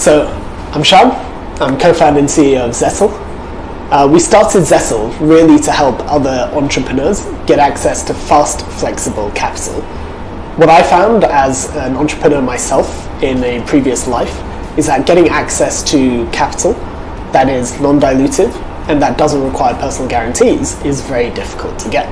So, I'm Shan. I'm co-founder and CEO of Zetl. We started Zetl really to help other entrepreneurs get access to fast, flexible capital. What I found as an entrepreneur myself in a previous life is that getting access to capital that is non-dilutive and that doesn't require personal guarantees is very difficult to get.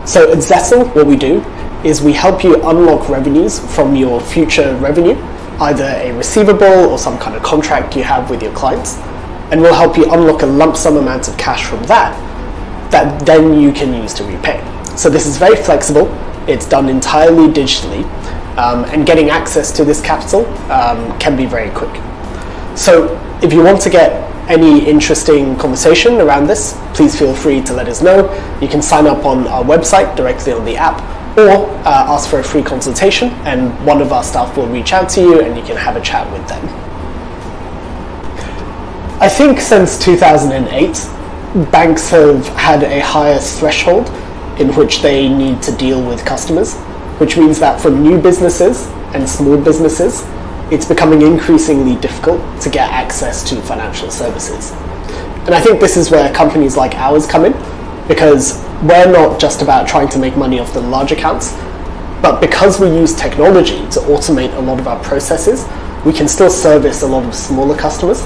So at Zetl, what we do is we help you unlock revenues from your future revenue, either a receivable or some kind of contract you have with your clients, and we'll help you unlock a lump sum amount of cash from that then you can use to repay. So this is very flexible, it's done entirely digitally, and getting access to this capital can be very quick. So if you want to get any interesting conversation around this, please feel free to let us know. You can sign up on our website directly on the app, or ask for a free consultation, and one of our staff will reach out to you and you can have a chat with them. I think since 2008, banks have had a higher threshold in which they need to deal with customers, which means that for new businesses and small businesses, it's becoming increasingly difficult to get access to financial services. And I think this is where companies like ours come in, because we're not just about trying to make money off the large accounts, but because we use technology to automate a lot of our processes, we can still service a lot of smaller customers.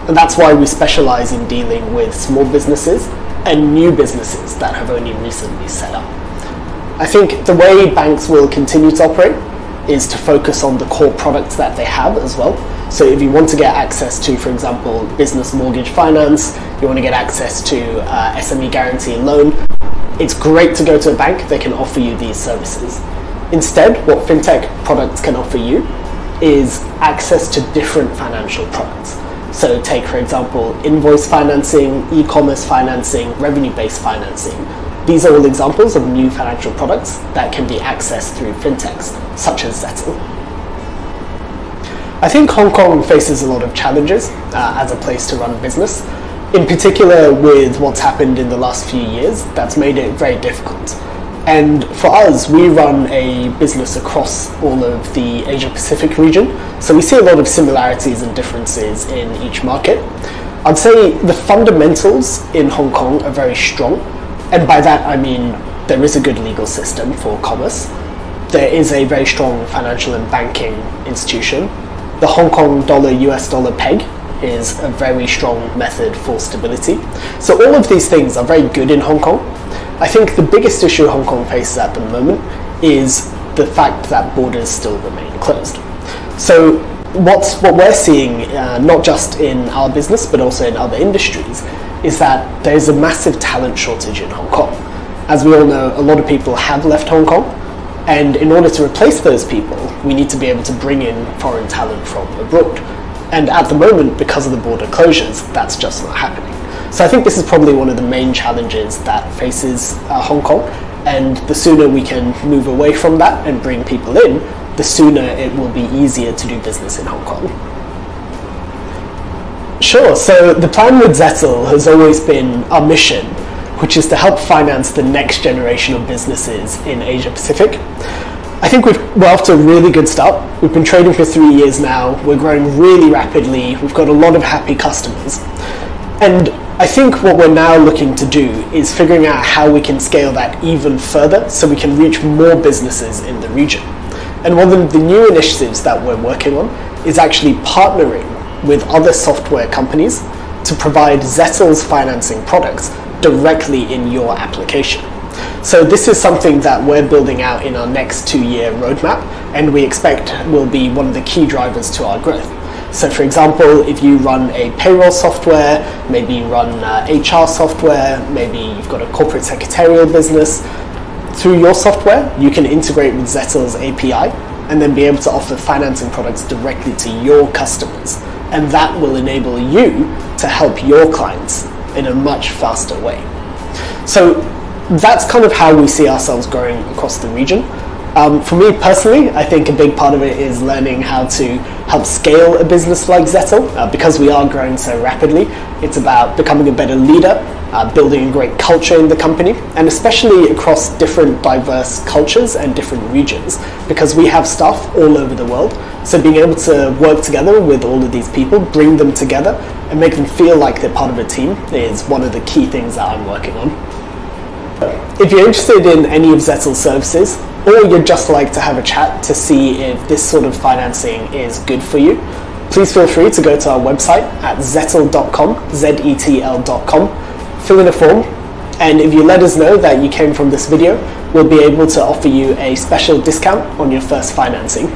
And that's why we specialize in dealing with small businesses and new businesses that have only recently set up. I think the way banks will continue to operate is to focus on the core products that they have as well. So if you want to get access to, for example, business mortgage finance, you want to get access to SME guarantee loan, it's great to go to a bank. They can offer you these services. Instead, what fintech products can offer you is access to different financial products. So take, for example, invoice financing, e-commerce financing, revenue-based financing. These are all examples of new financial products that can be accessed through fintechs, such as Zetl. I think Hong Kong faces a lot of challenges as a place to run business, in particular with what's happened in the last few years that's made it very difficult. And for us, we run a business across all of the Asia-Pacific region, so we see a lot of similarities and differences in each market. I'd say the fundamentals in Hong Kong are very strong, and by that I mean there is a good legal system for commerce, there is a very strong financial and banking institution, the Hong Kong dollar US dollar peg is a very strong method for stability. So all of these things are very good in Hong Kong. I think the biggest issue Hong Kong faces at the moment is the fact that borders still remain closed. So what we're seeing, not just in our business but also in other industries, is that there's a massive talent shortage in Hong Kong. As we all know, a lot of people have left Hong Kong, and in order to replace those people, we need to be able to bring in foreign talent from abroad. And at the moment, because of the border closures, that's just not happening. So I think this is probably one of the main challenges that faces Hong Kong, and the sooner we can move away from that and bring people in, the sooner it will be easier to do business in Hong Kong. Sure, so the plan with Zetl has always been our mission, which is to help finance the next generation of businesses in Asia Pacific. I think we're off to a really good start. We've been trading for 3 years now, we're growing really rapidly, we've got a lot of happy customers. And I think what we're now looking to do is figuring out how we can scale that even further so we can reach more businesses in the region. And one of the new initiatives that we're working on is actually partnering with other software companies to provide Zetl's financing products directly in your application. So this is something that we're building out in our next 2-year roadmap, and we expect will be one of the key drivers to our growth. So for example, if you run a payroll software, maybe you run HR software, maybe you've got a corporate secretarial business, through your software, you can integrate with Zetl's API and then be able to offer financing products directly to your customers. And that will enable you to help your clients in a much faster way. So that's kind of how we see ourselves growing across the region. For me personally, I think a big part of it is learning how to help scale a business like Zetl. Because we are growing so rapidly, it's about becoming a better leader, building a great culture in the company, and especially across different diverse cultures and different regions, because we have staff all over the world. So being able to work together with all of these people, bring them together, and make them feel like they're part of a team is one of the key things that I'm working on. If you're interested in any of Zetl's services, or you'd just like to have a chat to see if this sort of financing is good for you, please feel free to go to our website at zetl.com, zetl.com, fill in a form, and if you let us know that you came from this video, we'll be able to offer you a special discount on your first financing.